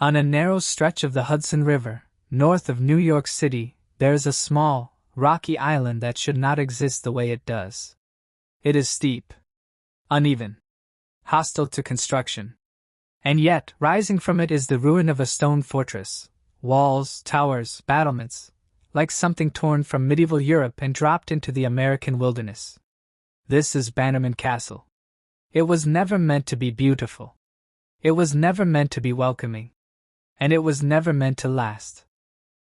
On a narrow stretch of the Hudson River, north of New York City, there is a small, rocky island that should not exist the way it does. It is steep, uneven, hostile to construction. And yet, rising from it is the ruin of a stone fortress, walls, towers, battlements, like something torn from medieval Europe and dropped into the American wilderness. This is Bannerman Castle. It was never meant to be beautiful. It was never meant to be welcoming. And it was never meant to last.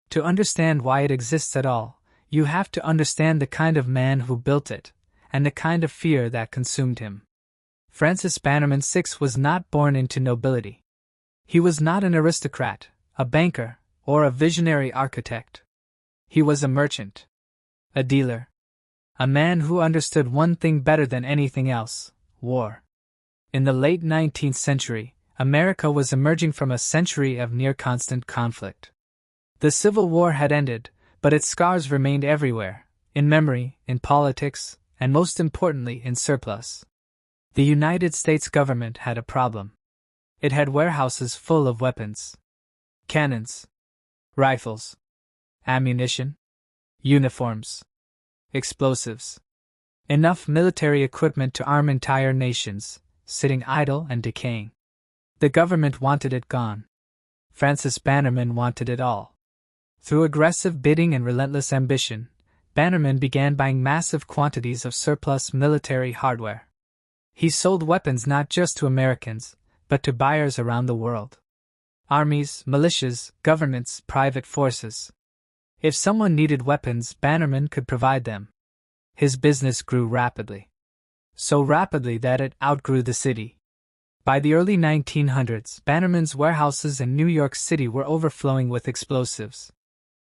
To understand why it exists at all, you have to understand the kind of man who built it, and the kind of fear that consumed him. Francis Bannerman VI was not born into nobility. He was not an aristocrat, a banker, or a visionary architect. He was a merchant, a dealer, a man who understood one thing better than anything else: war. In the late 19th century, America was emerging from a century of near-constant conflict. The Civil War had ended, but its scars remained everywhere, in memory, in politics, and most importantly in surplus. The United States government had a problem. It had warehouses full of weapons. Cannons, rifles, ammunition, uniforms, explosives. Enough military equipment to arm entire nations, sitting idle and decaying. The government wanted it gone. Francis Bannerman wanted it all. Through aggressive bidding and relentless ambition, Bannerman began buying massive quantities of surplus military hardware. He sold weapons not just to Americans, but to buyers around the world. Armies, militias, governments, private forces. If someone needed weapons, Bannerman could provide them. His business grew rapidly. So rapidly that it outgrew the city. By the early 1900s, Bannerman's warehouses in New York City were overflowing with explosives.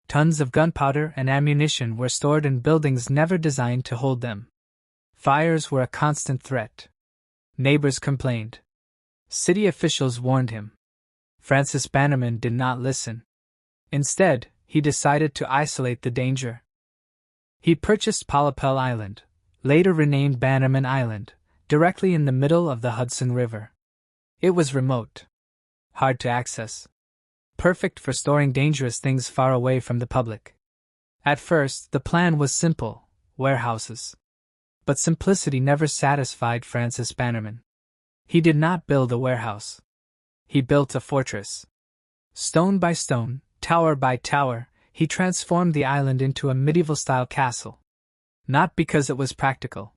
Tons of gunpowder and ammunition were stored in buildings never designed to hold them. Fires were a constant threat. Neighbors complained. City officials warned him. Francis Bannerman did not listen. Instead, he decided to isolate the danger. He purchased Polypel Island, later renamed Bannerman Island, directly in the middle of the Hudson River. It was remote, hard to access, perfect for storing dangerous things far away from the public. At first, the plan was simple: warehouses. But simplicity never satisfied Francis Bannerman. He did not build a warehouse. He built a fortress. Stone by stone, tower by tower, he transformed the island into a medieval-style castle. Not because it was practical.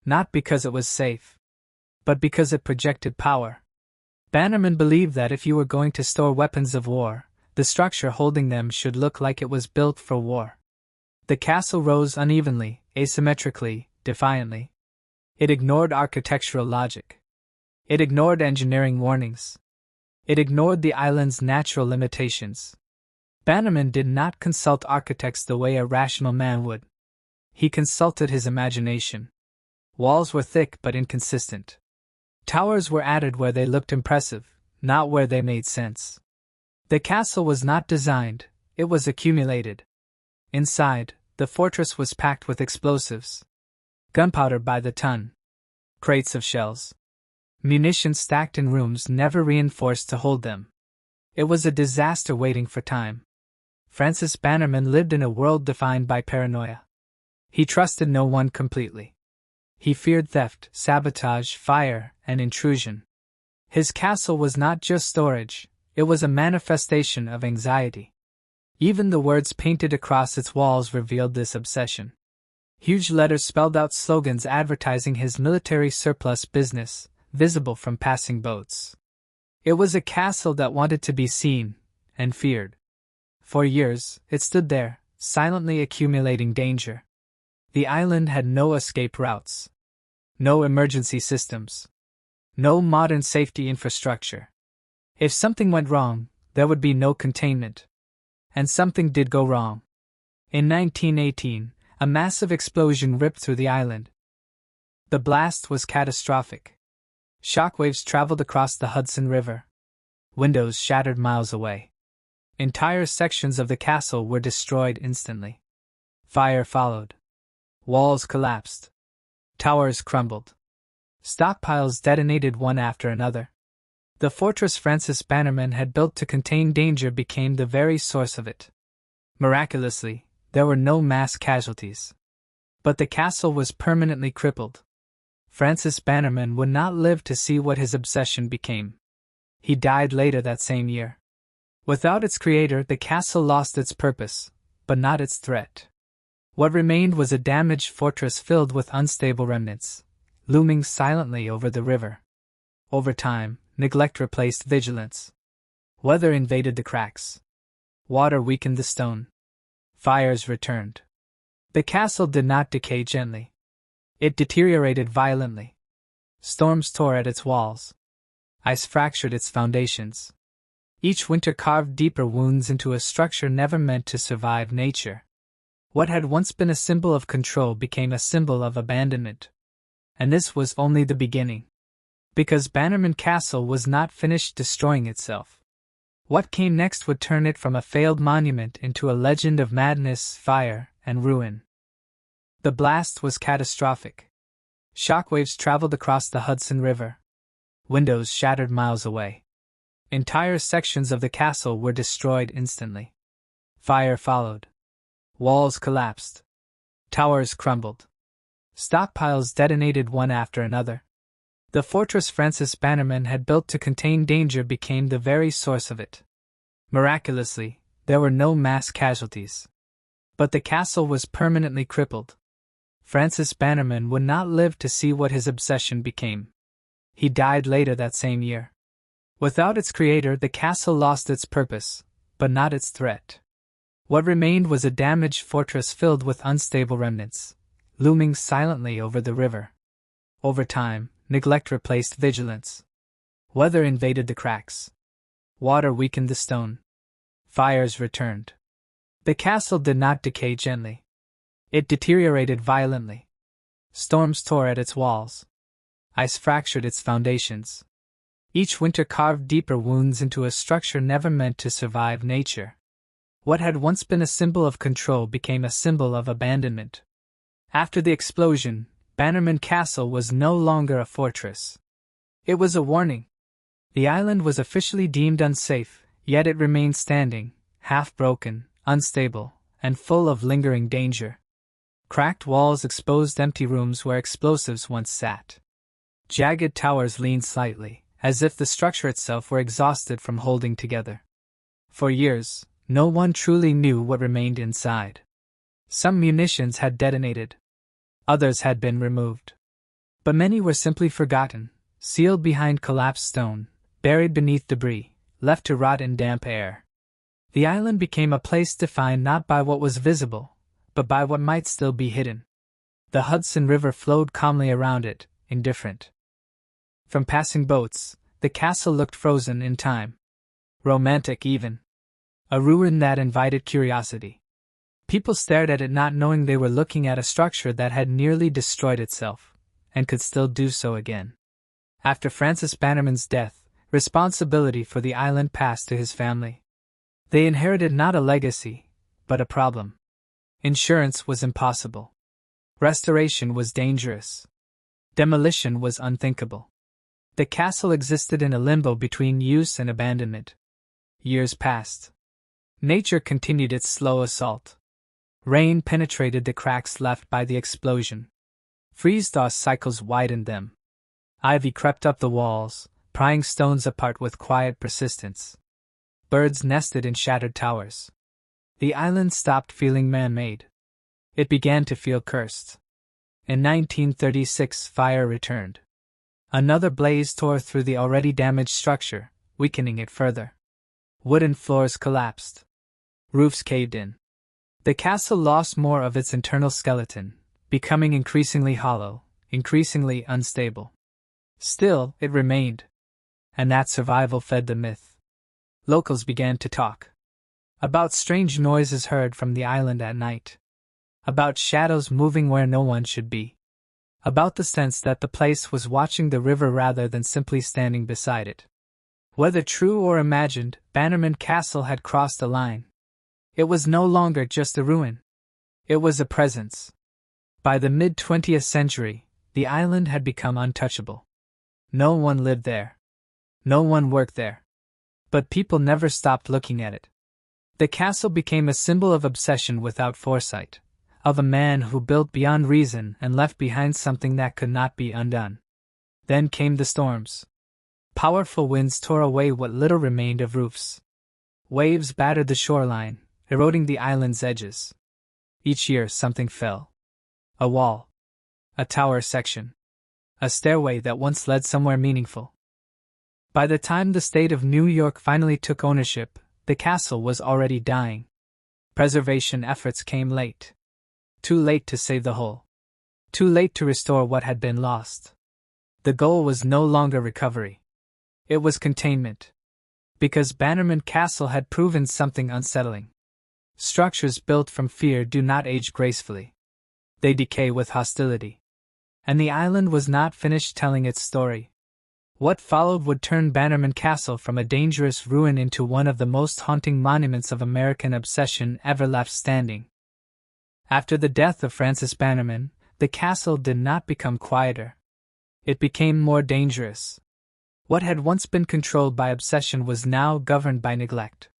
Not because it was safe. But because it projected power. Bannerman believed that if you were going to store weapons of war, the structure holding them should look like it was built for war. The castle rose unevenly, asymmetrically, defiantly. It ignored architectural logic. It ignored engineering warnings. It ignored the island's natural limitations. Bannerman did not consult architects the way a rational man would. He consulted his imagination. Walls were thick but inconsistent. Towers were added where they looked impressive, not where they made sense. The castle was not designed, it was accumulated. Inside, the fortress was packed with explosives. Gunpowder by the ton. Crates of shells. Munitions stacked in rooms never reinforced to hold them. It was a disaster waiting for time. Francis Bannerman lived in a world defined by paranoia. He trusted no one completely. He feared theft, sabotage, fire, and intrusion. His castle was not just storage, it was a manifestation of anxiety. Even the words painted across its walls revealed this obsession. Huge letters spelled out slogans advertising his military surplus business, visible from passing boats. It was a castle that wanted to be seen, and feared. For years, it stood there, silently accumulating danger. The island had no escape routes. No emergency systems. No modern safety infrastructure. If something went wrong, there would be no containment. And something did go wrong. In 1918, a massive explosion ripped through the island. The blast was catastrophic. Shockwaves traveled across the Hudson River. Windows shattered miles away. Entire sections of the castle were destroyed instantly. Fire followed. Walls collapsed. Towers crumbled. Stockpiles detonated one after another. The fortress Francis Bannerman had built to contain danger became the very source of it. Miraculously, there were no mass casualties. But the castle was permanently crippled. Francis Bannerman would not live to see what his obsession became. He died later that same year. Without its creator, the castle lost its purpose, but not its threat. What remained was a damaged fortress filled with unstable remnants, looming silently over the river. Over time, neglect replaced vigilance. Weather invaded the cracks. Water weakened the stone. Fires returned. The castle did not decay gently. It deteriorated violently. Storms tore at its walls. Ice fractured its foundations. Each winter carved deeper wounds into a structure never meant to survive nature. What had once been a symbol of control became a symbol of abandonment. And this was only the beginning. Because Bannerman Castle was not finished destroying itself. What came next would turn it from a failed monument into a legend of madness, fire, and ruin. The blast was catastrophic. Shockwaves traveled across the Hudson River. Windows shattered miles away. Entire sections of the castle were destroyed instantly. Fire followed. Walls collapsed. Towers crumbled. Stockpiles detonated one after another. The fortress Francis Bannerman had built to contain danger became the very source of it. Miraculously, there were no mass casualties. But the castle was permanently crippled. Francis Bannerman would not live to see what his obsession became. He died later that same year. Without its creator, the castle lost its purpose, but not its threat. What remained was a damaged fortress filled with unstable remnants, looming silently over the river. Over time, neglect replaced vigilance. Weather invaded the cracks. Water weakened the stone. Fires returned. The castle did not decay gently. It deteriorated violently. Storms tore at its walls. Ice fractured its foundations. Each winter carved deeper wounds into a structure never meant to survive nature. What had once been a symbol of control became a symbol of abandonment. After the explosion, Bannerman Castle was no longer a fortress. It was a warning. The island was officially deemed unsafe, yet it remained standing, half-broken, unstable, and full of lingering danger. Cracked walls exposed empty rooms where explosives once sat. Jagged towers leaned slightly, as if the structure itself were exhausted from holding together. For years, no one truly knew what remained inside. Some munitions had detonated. Others had been removed. But many were simply forgotten, sealed behind collapsed stone, buried beneath debris, left to rot in damp air. The island became a place defined not by what was visible, but by what might still be hidden. The Hudson River flowed calmly around it, indifferent. From passing boats, the castle looked frozen in time. Romantic even. A ruin that invited curiosity. People stared at it not knowing they were looking at a structure that had nearly destroyed itself, and could still do so again. After Francis Bannerman's death, responsibility for the island passed to his family. They inherited not a legacy, but a problem. Insurance was impossible. Restoration was dangerous. Demolition was unthinkable. The castle existed in a limbo between use and abandonment. Years passed. Nature continued its slow assault. Rain penetrated the cracks left by the explosion. Freeze-thaw cycles widened them. Ivy crept up the walls, prying stones apart with quiet persistence. Birds nested in shattered towers. The island stopped feeling man-made. It began to feel cursed. In 1936, fire returned. Another blaze tore through the already damaged structure, weakening it further. Wooden floors collapsed. Roofs caved in. The castle lost more of its internal skeleton, becoming increasingly hollow, increasingly unstable. Still, it remained. And that survival fed the myth. Locals began to talk. About strange noises heard from the island at night. About shadows moving where no one should be. About the sense that the place was watching the river rather than simply standing beside it. Whether true or imagined, Bannerman Castle had crossed a line. It was no longer just a ruin. It was a presence. By the mid-20th century, the island had become untouchable. No one lived there. No one worked there. But people never stopped looking at it. The castle became a symbol of obsession without foresight, of a man who built beyond reason and left behind something that could not be undone. Then came the storms. Powerful winds tore away what little remained of roofs. Waves battered the shoreline, eroding the island's edges. Each year something fell. A wall. A tower section. A stairway that once led somewhere meaningful. By the time the state of New York finally took ownership, the castle was already dying. Preservation efforts came late. Too late to save the whole. Too late to restore what had been lost. The goal was no longer recovery. It was containment. Because Bannerman Castle had proven something unsettling. Structures built from fear do not age gracefully. They decay with hostility. And the island was not finished telling its story. What followed would turn Bannerman Castle from a dangerous ruin into one of the most haunting monuments of American obsession ever left standing. After the death of Francis Bannerman, the castle did not become quieter. It became more dangerous. What had once been controlled by obsession was now governed by neglect.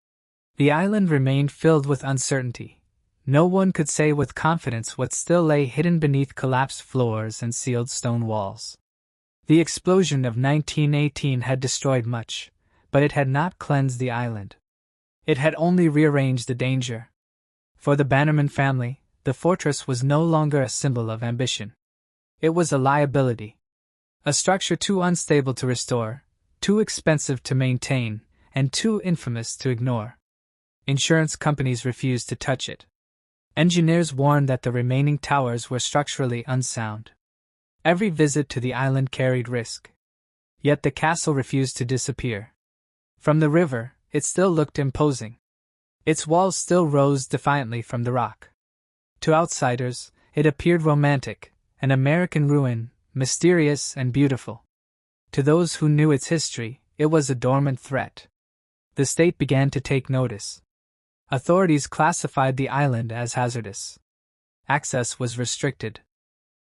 The island remained filled with uncertainty. No one could say with confidence what still lay hidden beneath collapsed floors and sealed stone walls. The explosion of 1918 had destroyed much, but it had not cleansed the island. It had only rearranged the danger. For the Bannerman family, the fortress was no longer a symbol of ambition. It was a liability. A structure too unstable to restore, too expensive to maintain, and too infamous to ignore. Insurance companies refused to touch it. Engineers warned that the remaining towers were structurally unsound. Every visit to the island carried risk. Yet the castle refused to disappear. From the river, it still looked imposing. Its walls still rose defiantly from the rock. To outsiders, it appeared romantic, an American ruin, mysterious and beautiful. To those who knew its history, it was a dormant threat. The state began to take notice. Authorities classified the island as hazardous. Access was restricted.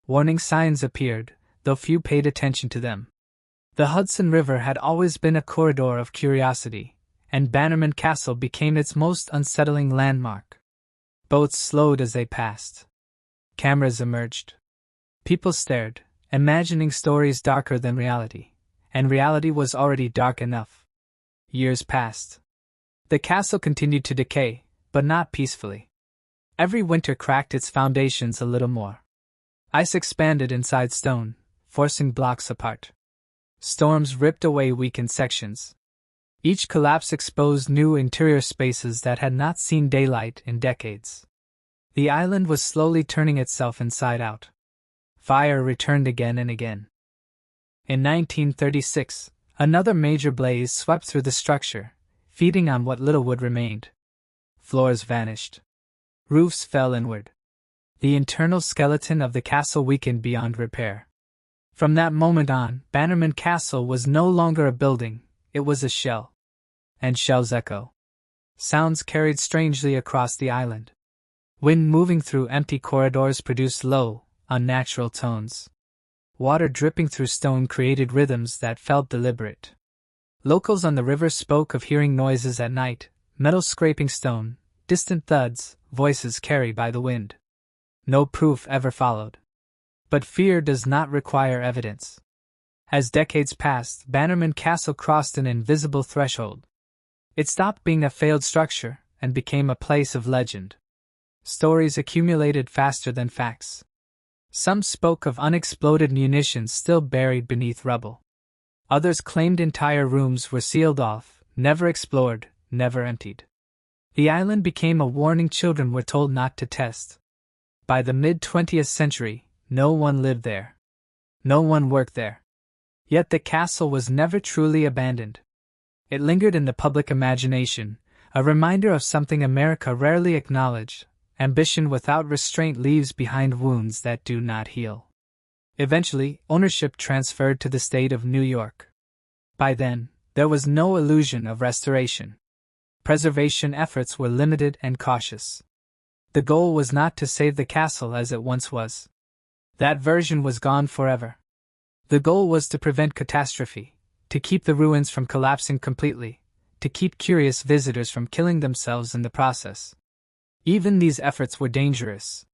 Warning signs appeared, though few paid attention to them. The Hudson River had always been a corridor of curiosity, and Bannerman Castle became its most unsettling landmark. Boats slowed as they passed. Cameras emerged. People stared, imagining stories darker than reality, and reality was already dark enough. Years passed. The castle continued to decay, but not peacefully. Every winter cracked its foundations a little more. Ice expanded inside stone, forcing blocks apart. Storms ripped away weakened sections. Each collapse exposed new interior spaces that had not seen daylight in decades. The island was slowly turning itself inside out. Fire returned again and again. In 1936, another major blaze swept through the structure, feeding on what little wood remained. Floors vanished. Roofs fell inward. The internal skeleton of the castle weakened beyond repair. From that moment on, Bannerman Castle was no longer a building, it was a shell. And shells echo. Sounds carried strangely across the island. Wind moving through empty corridors produced low, unnatural tones. Water dripping through stone created rhythms that felt deliberate. Locals on the river spoke of hearing noises at night, metal scraping stone, distant thuds, voices carried by the wind. No proof ever followed. But fear does not require evidence. As decades passed, Bannerman Castle crossed an invisible threshold. It stopped being a failed structure and became a place of legend. Stories accumulated faster than facts. Some spoke of unexploded munitions still buried beneath rubble. Others claimed entire rooms were sealed off, never explored, never emptied. The island became a warning children were told not to test. By the mid-20th century, no one lived there. No one worked there. Yet the castle was never truly abandoned. It lingered in the public imagination, a reminder of something America rarely acknowledged: ambition without restraint leaves behind wounds that do not heal. Eventually, ownership transferred to the state of New York. By then, there was no illusion of restoration. Preservation efforts were limited and cautious. The goal was not to save the castle as it once was. That version was gone forever. The goal was to prevent catastrophe, to keep the ruins from collapsing completely, to keep curious visitors from killing themselves in the process. Even these efforts were dangerous.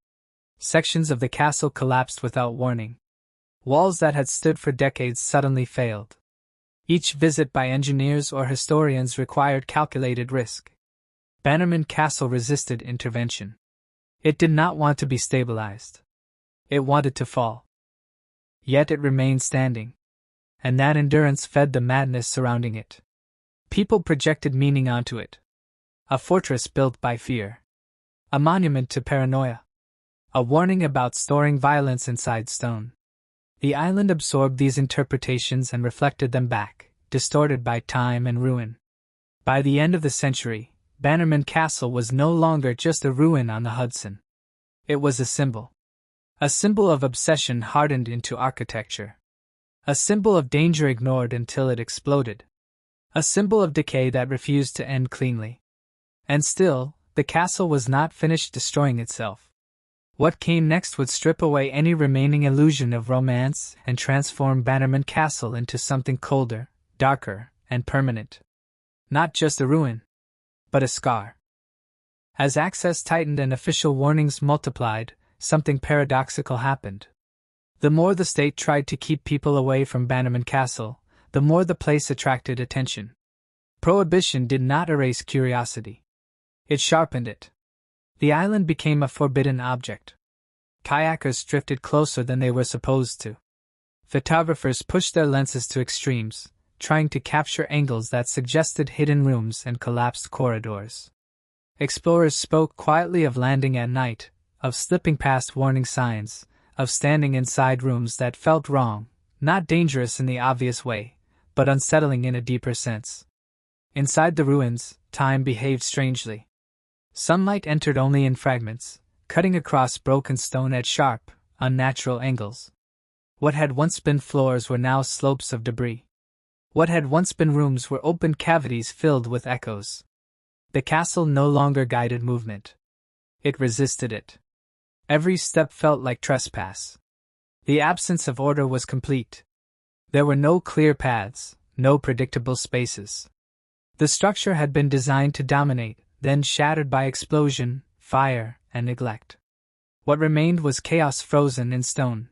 Sections of the castle collapsed without warning. Walls that had stood for decades suddenly failed. Each visit by engineers or historians required calculated risk. Bannerman Castle resisted intervention. It did not want to be stabilized. It wanted to fall. Yet it remained standing. And that endurance fed the madness surrounding it. People projected meaning onto it. A fortress built by fear. A monument to paranoia. A warning about storing violence inside stone. The island absorbed these interpretations and reflected them back, distorted by time and ruin. By the end of the century, Bannerman Castle was no longer just a ruin on the Hudson. It was a symbol. A symbol of obsession hardened into architecture. A symbol of danger ignored until it exploded. A symbol of decay that refused to end cleanly. And still, the castle was not finished destroying itself. What came next would strip away any remaining illusion of romance and transform Bannerman Castle into something colder, darker, and permanent. Not just a ruin, but a scar. As access tightened and official warnings multiplied, something paradoxical happened. The more the state tried to keep people away from Bannerman Castle, the more the place attracted attention. Prohibition did not erase curiosity. It sharpened it. The island became a forbidden object. Kayakers drifted closer than they were supposed to. Photographers pushed their lenses to extremes, trying to capture angles that suggested hidden rooms and collapsed corridors. Explorers spoke quietly of landing at night, of slipping past warning signs, of standing inside rooms that felt wrong, not dangerous in the obvious way, but unsettling in a deeper sense. Inside the ruins, time behaved strangely. Sunlight entered only in fragments, cutting across broken stone at sharp, unnatural angles. What had once been floors were now slopes of debris. What had once been rooms were open cavities filled with echoes. The castle no longer guided movement. It resisted it. Every step felt like trespass. The absence of order was complete. There were no clear paths, no predictable spaces. The structure had been designed to dominate, then shattered by explosion, fire, and neglect. What remained was chaos frozen in stone.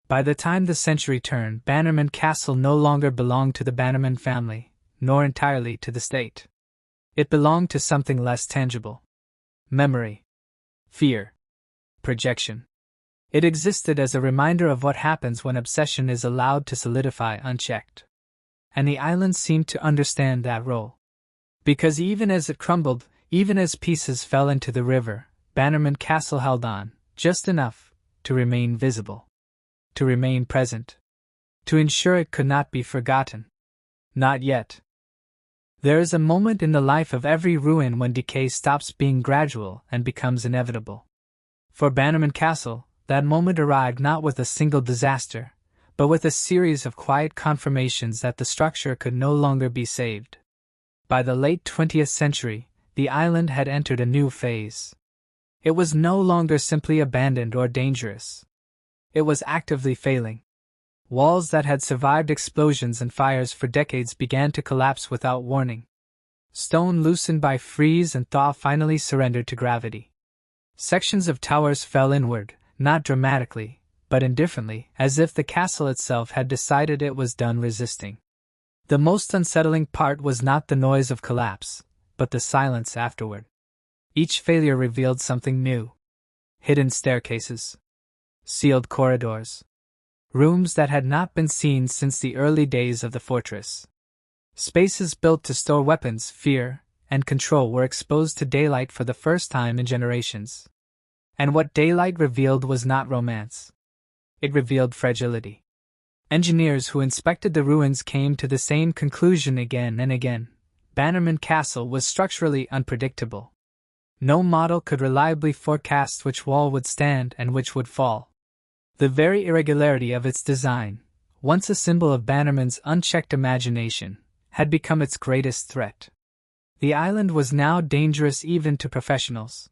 By the time the century turned, Bannerman Castle no longer belonged to the Bannerman family, nor entirely to the state. It belonged to something less tangible. Memory. Fear. Projection. It existed as a reminder of what happens when obsession is allowed to solidify unchecked. And the island seemed to understand that role. Because even as it crumbled, even as pieces fell into the river, Bannerman Castle held on, just enough, to remain visible. To remain present. To ensure it could not be forgotten. Not yet. There is a moment in the life of every ruin when decay stops being gradual and becomes inevitable. For Bannerman Castle, that moment arrived not with a single disaster, but with a series of quiet confirmations that the structure could no longer be saved. By the late 20th century, the island had entered a new phase. It was no longer simply abandoned or dangerous. It was actively failing. Walls that had survived explosions and fires for decades began to collapse without warning. Stone loosened by freeze and thaw finally surrendered to gravity. Sections of towers fell inward, not dramatically, but indifferently, as if the castle itself had decided it was done resisting. The most unsettling part was not the noise of collapse, but the silence afterward. Each failure revealed something new. Hidden staircases. Sealed corridors. Rooms that had not been seen since the early days of the fortress. Spaces built to store weapons, fear, and control were exposed to daylight for the first time in generations. And what daylight revealed was not romance. It revealed fragility. Engineers who inspected the ruins came to the same conclusion again and again. Bannerman Castle was structurally unpredictable. No model could reliably forecast which wall would stand and which would fall. The very irregularity of its design, once a symbol of Bannerman's unchecked imagination, had become its greatest threat. The island was now dangerous even to professionals.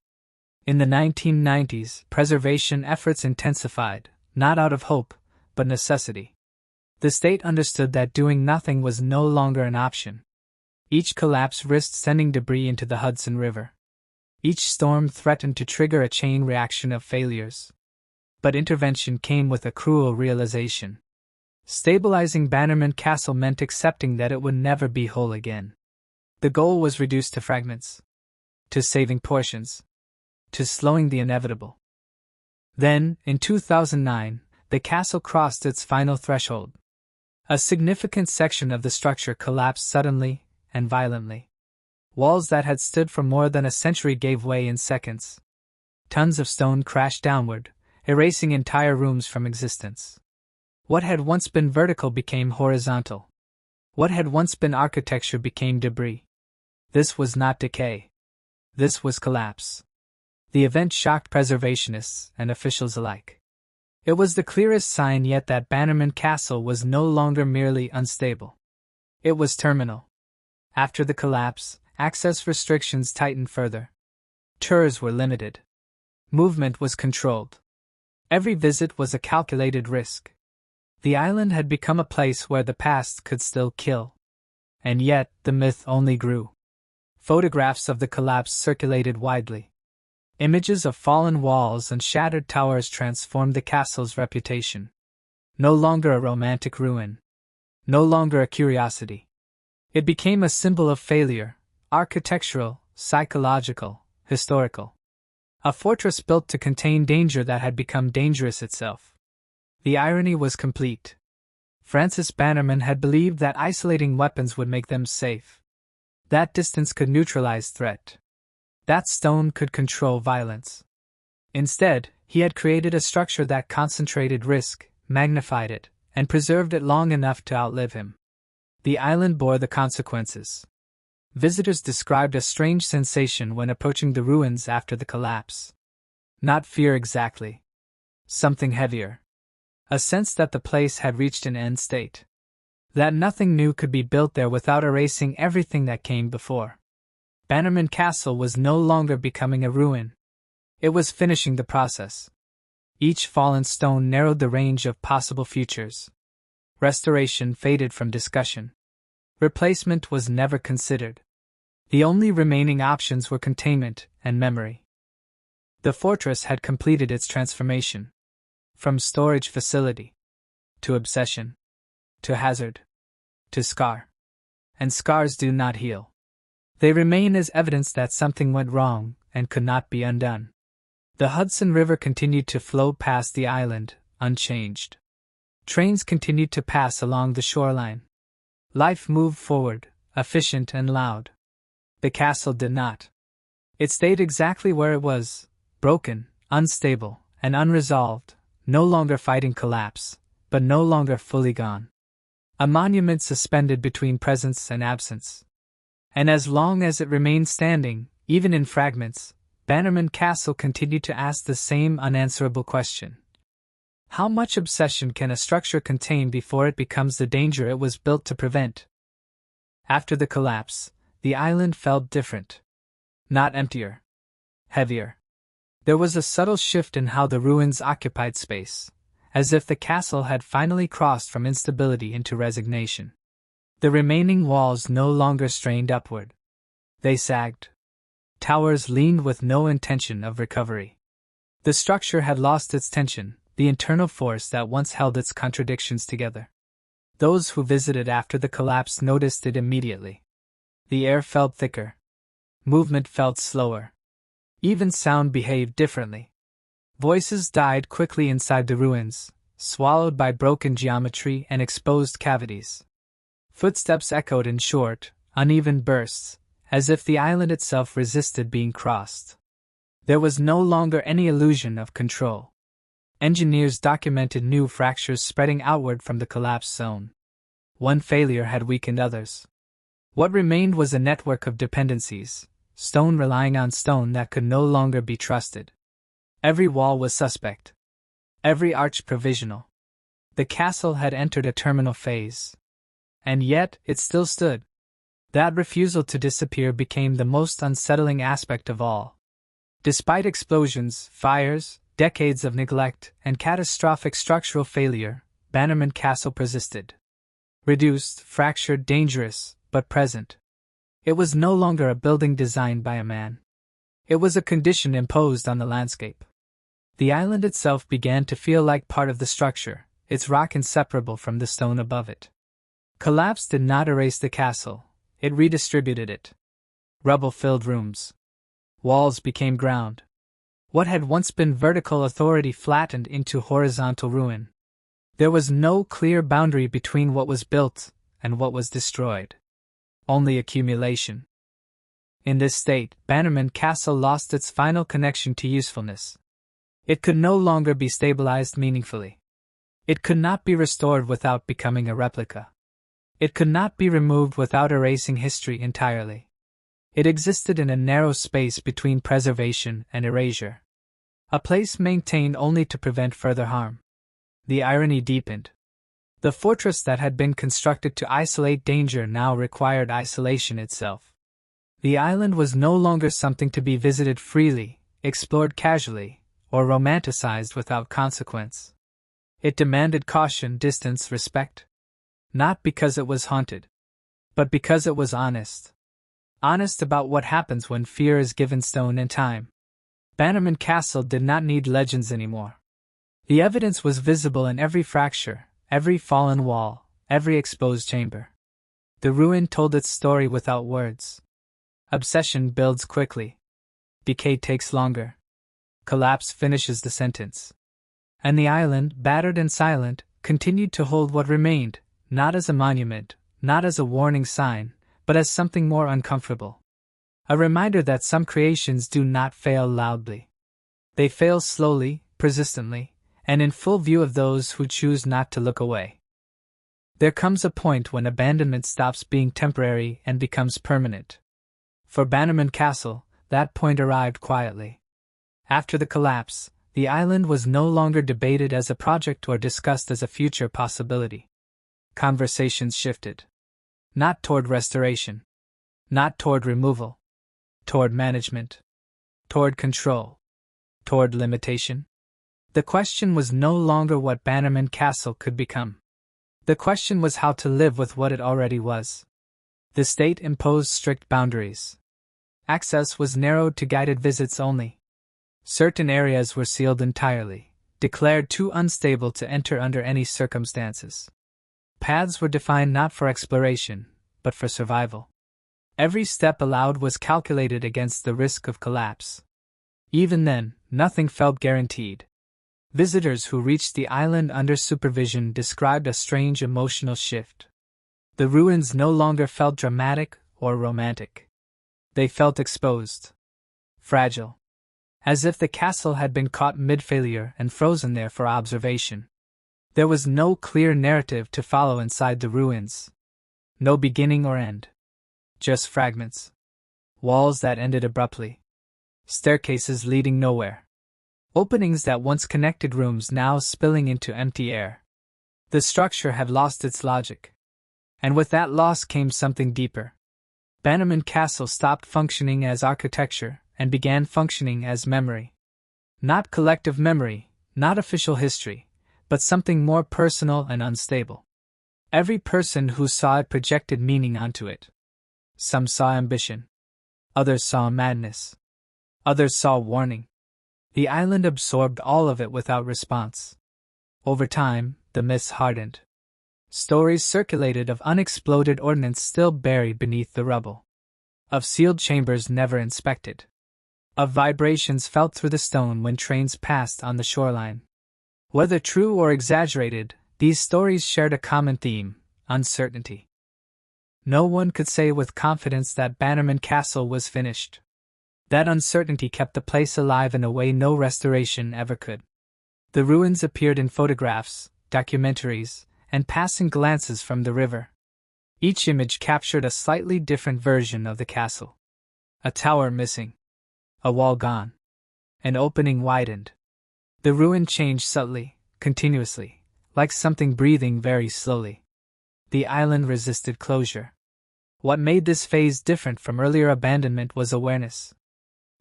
In the 1990s, preservation efforts intensified, not out of hope, but necessity. The state understood that doing nothing was no longer an option. Each collapse risked sending debris into the Hudson River. Each storm threatened to trigger a chain reaction of failures. But intervention came with a cruel realization. Stabilizing Bannerman Castle meant accepting that it would never be whole again. The goal was reduced to fragments, to saving portions, to slowing the inevitable. Then, in 2009, the castle crossed its final threshold. A significant section of the structure collapsed suddenly and violently. Walls that had stood for more than a century gave way in seconds. Tons of stone crashed downward, erasing entire rooms from existence. What had once been vertical became horizontal. What had once been architecture became debris. This was not decay. This was collapse. The event shocked preservationists and officials alike. It was the clearest sign yet that Bannerman Castle was no longer merely unstable. It was terminal. After the collapse, access restrictions tightened further. Tours were limited. Movement was controlled. Every visit was a calculated risk. The island had become a place where the past could still kill. And yet, the myth only grew. Photographs of the collapse circulated widely. Images of fallen walls and shattered towers transformed the castle's reputation. No longer a romantic ruin. No longer a curiosity. It became a symbol of failure, architectural, psychological, historical. A fortress built to contain danger that had become dangerous itself. The irony was complete. Francis Bannerman had believed that isolating weapons would make them safe. That distance could neutralize threat. That stone could control violence. Instead, he had created a structure that concentrated risk, magnified it, and preserved it long enough to outlive him. The island bore the consequences. Visitors described a strange sensation when approaching the ruins after the collapse. Not fear exactly. Something heavier. A sense that the place had reached an end state. That nothing new could be built there without erasing everything that came before. Bannerman Castle was no longer becoming a ruin. It was finishing the process. Each fallen stone narrowed the range of possible futures. Restoration faded from discussion. Replacement was never considered. The only remaining options were containment and memory. The fortress had completed its transformation. From storage facility to obsession to hazard to scar. And scars do not heal. They remain as evidence that something went wrong and could not be undone. The Hudson River continued to flow past the island, unchanged. Trains continued to pass along the shoreline. Life moved forward, efficient and loud. The castle did not. It stayed exactly where it was, broken, unstable, and unresolved, no longer fighting collapse, but no longer fully gone. A monument suspended between presence and absence. And as long as it remained standing, even in fragments, Bannerman Castle continued to ask the same unanswerable question. How much obsession can a structure contain before it becomes the danger it was built to prevent? After the collapse, the island felt different. Not emptier. Heavier. There was a subtle shift in how the ruins occupied space, as if the castle had finally crossed from instability into resignation. The remaining walls no longer strained upward. They sagged. Towers leaned with no intention of recovery. The structure had lost its tension, the internal force that once held its contradictions together. Those who visited after the collapse noticed it immediately. The air felt thicker. Movement felt slower. Even sound behaved differently. Voices died quickly inside the ruins, swallowed by broken geometry and exposed cavities. Footsteps echoed in short, uneven bursts, as if the island itself resisted being crossed. There was no longer any illusion of control. Engineers documented new fractures spreading outward from the collapse zone. One failure had weakened others. What remained was a network of dependencies, stone relying on stone that could no longer be trusted. Every wall was suspect. Every arch provisional. The castle had entered a terminal phase. And yet, it still stood. That refusal to disappear became the most unsettling aspect of all. Despite explosions, fires, decades of neglect, and catastrophic structural failure, Bannerman Castle persisted. Reduced, fractured, dangerous, but present. It was no longer a building designed by a man. It was a condition imposed on the landscape. The island itself began to feel like part of the structure, its rock inseparable from the stone above it. Collapse did not erase the castle, it redistributed it. Rubble filled rooms. Walls became ground. What had once been vertical authority flattened into horizontal ruin. There was no clear boundary between what was built and what was destroyed. Only accumulation. In this state, Bannerman Castle lost its final connection to usefulness. It could no longer be stabilized meaningfully. It could not be restored without becoming a replica. It could not be removed without erasing history entirely. It existed in a narrow space between preservation and erasure. A place maintained only to prevent further harm. The irony deepened. The fortress that had been constructed to isolate danger now required isolation itself. The island was no longer something to be visited freely, explored casually, or romanticized without consequence. It demanded caution, distance, respect. Not because it was haunted, but because it was honest. Honest about what happens when fear is given stone and time. Bannerman Castle did not need legends anymore. The evidence was visible in every fracture, every fallen wall, every exposed chamber. The ruin told its story without words. Obsession builds quickly. Decay takes longer. Collapse finishes the sentence. And the island, battered and silent, continued to hold what remained, not as a monument, not as a warning sign, but as something more uncomfortable. A reminder that some creations do not fail loudly. They fail slowly, persistently, and in full view of those who choose not to look away. There comes a point when abandonment stops being temporary and becomes permanent. For Bannerman Castle, that point arrived quietly. After the collapse, the island was no longer debated as a project or discussed as a future possibility. Conversations shifted. Not toward restoration. Not toward removal. Toward management. Toward control. Toward limitation. The question was no longer what Bannerman Castle could become. The question was how to live with what it already was. The state imposed strict boundaries. Access was narrowed to guided visits only. Certain areas were sealed entirely, declared too unstable to enter under any circumstances. Paths were defined not for exploration, but for survival. Every step allowed was calculated against the risk of collapse. Even then, nothing felt guaranteed. Visitors who reached the island under supervision described a strange emotional shift. The ruins no longer felt dramatic or romantic. They felt exposed. Fragile. As if the castle had been caught mid-failure and frozen there for observation. There was no clear narrative to follow inside the ruins. No beginning or end. Just fragments. Walls that ended abruptly. Staircases leading nowhere. Openings that once connected rooms now spilling into empty air. The structure had lost its logic. And with that loss came something deeper. Bannerman Castle stopped functioning as architecture and began functioning as memory. Not collective memory, not official history, but something more personal and unstable. Every person who saw it projected meaning onto it. Some saw ambition. Others saw madness. Others saw warning. The island absorbed all of it without response. Over time, the myths hardened. Stories circulated of unexploded ordnance still buried beneath the rubble. Of sealed chambers never inspected. Of vibrations felt through the stone when trains passed on the shoreline. Whether true or exaggerated, these stories shared a common theme: uncertainty. No one could say with confidence that Bannerman Castle was finished. That uncertainty kept the place alive in a way no restoration ever could. The ruins appeared in photographs, documentaries, and passing glances from the river. Each image captured a slightly different version of the castle. A tower missing. A wall gone. An opening widened. The ruin changed subtly, continuously, like something breathing very slowly. The island resisted closure. What made this phase different from earlier abandonment was awareness.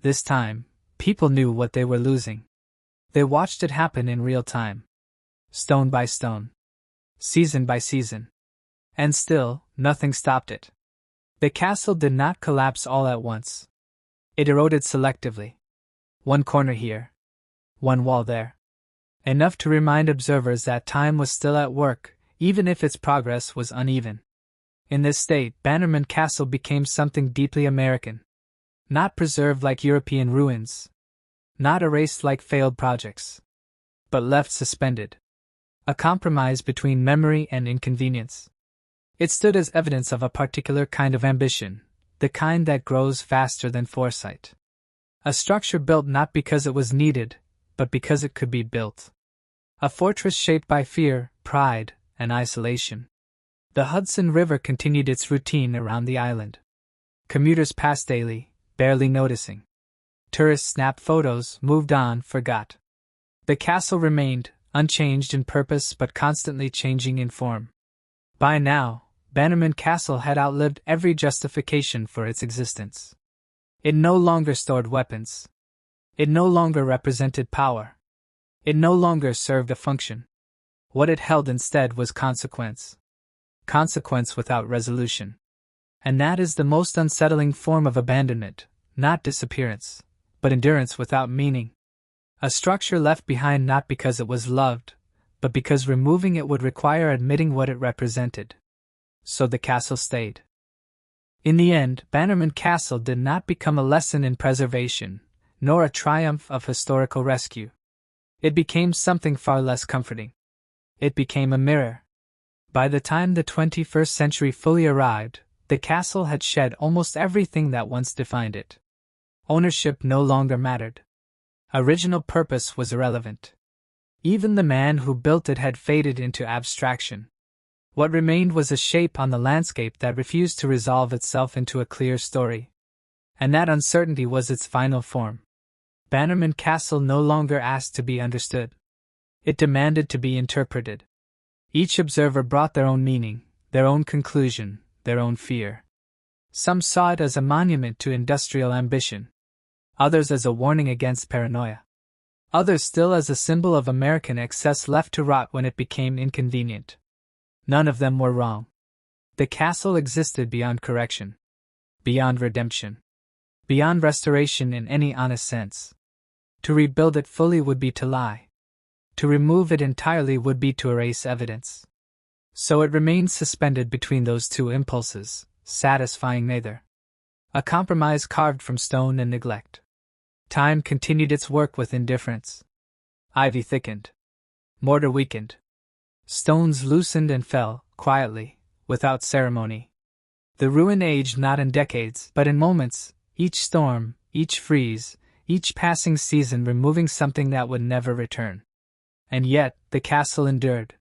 This time, people knew what they were losing. They watched it happen in real time. Stone by stone. season by season. And still, nothing stopped it. The castle did not collapse all at once. It eroded selectively. One corner here, one wall there. Enough to remind observers that time was still at work, even if its progress was uneven. In this state, Bannerman Castle became something deeply American. Not preserved like European ruins. Not erased like failed projects. But left suspended. A compromise between memory and inconvenience. It stood as evidence of a particular kind of ambition, the kind that grows faster than foresight. A structure built not because it was needed, but because it could be built. A fortress shaped by fear, pride, and isolation. The Hudson River continued its routine around the island. Commuters passed daily, barely noticing. Tourists snapped photos, moved on, forgot. The castle remained, unchanged in purpose but constantly changing in form. By now, Bannerman Castle had outlived every justification for its existence. It no longer stored weapons. It no longer represented power. It no longer served a function. What it held instead was consequence. Consequence without resolution. And that is the most unsettling form of abandonment, not disappearance, but endurance without meaning. A structure left behind not because it was loved, but because removing it would require admitting what it represented. So the castle stayed. In the end, Bannerman Castle did not become a lesson in preservation, nor a triumph of historical rescue. It became something far less comforting. It became a mirror. By the time the 21st century fully arrived, the castle had shed almost everything that once defined it. Ownership no longer mattered. Original purpose was irrelevant. Even the man who built it had faded into abstraction. What remained was a shape on the landscape that refused to resolve itself into a clear story. And that uncertainty was its final form. Bannerman Castle no longer asked to be understood. It demanded to be interpreted. Each observer brought their own meaning, their own conclusion, their own fear. Some saw it as a monument to industrial ambition. Others as a warning against paranoia. Others still as a symbol of American excess left to rot when it became inconvenient. None of them were wrong. The castle existed beyond correction. Beyond redemption. Beyond restoration in any honest sense. To rebuild it fully would be to lie. To remove it entirely would be to erase evidence. So it remained suspended between those two impulses, satisfying neither. A compromise carved from stone and neglect. Time continued its work with indifference. Ivy thickened. Mortar weakened. Stones loosened and fell, quietly, without ceremony. The ruin aged not in decades, but in moments, each storm, each freeze, each passing season removing something that would never return. And yet, the castle endured.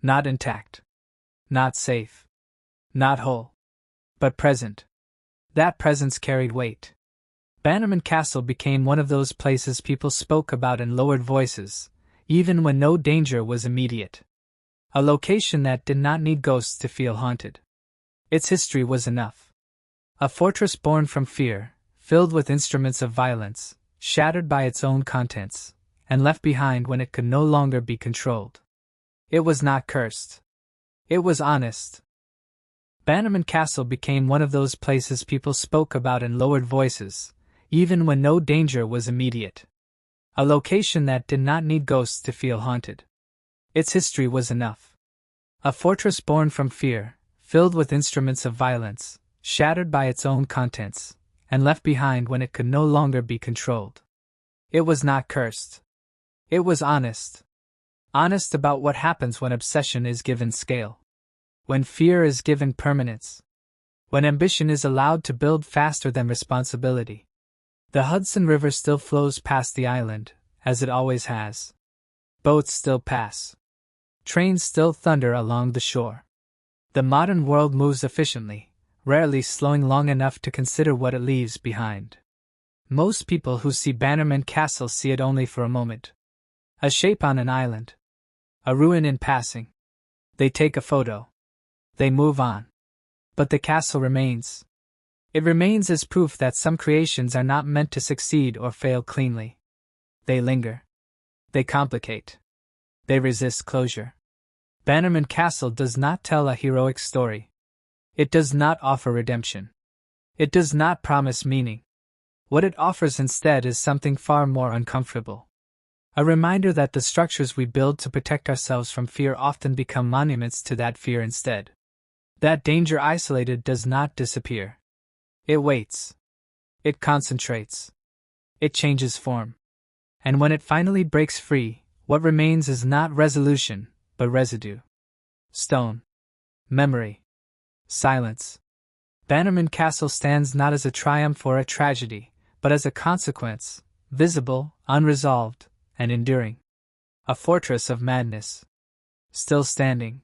Not intact. Not safe. Not whole. But present. That presence carried weight. Bannerman Castle became one of those places people spoke about in lowered voices, even when no danger was immediate. A location that did not need ghosts to feel haunted. Its history was enough. A fortress born from fear, filled with instruments of violence, shattered by its own contents, and left behind when it could no longer be controlled. It was not cursed. It was honest. Bannerman Castle became one of those places people spoke about in lowered voices, even when no danger was immediate. A location that did not need ghosts to feel haunted. Its history was enough. A fortress born from fear, filled with instruments of violence, shattered by its own contents, and left behind when it could no longer be controlled. It was not cursed. It was honest. Honest about what happens when obsession is given scale. When fear is given permanence. When ambition is allowed to build faster than responsibility. The Hudson River still flows past the island, as it always has. Boats still pass. Trains still thunder along the shore. The modern world moves efficiently, rarely slowing long enough to consider what it leaves behind. Most people who see Bannerman Castle see it only for a moment. A shape on an island. A ruin in passing. They take a photo. They move on. But the castle remains. It remains as proof that some creations are not meant to succeed or fail cleanly. They linger. They complicate. They resist closure. Bannerman Castle does not tell a heroic story. It does not offer redemption. It does not promise meaning. What it offers instead is something far more uncomfortable. A reminder that the structures we build to protect ourselves from fear often become monuments to that fear instead. That danger isolated does not disappear. It waits. It concentrates. It changes form. And when it finally breaks free, what remains is not resolution, but residue. Stone. Memory. Silence. Bannerman Castle stands not as a triumph or a tragedy, but as a consequence, visible, unresolved, and enduring. A fortress of madness. Still standing.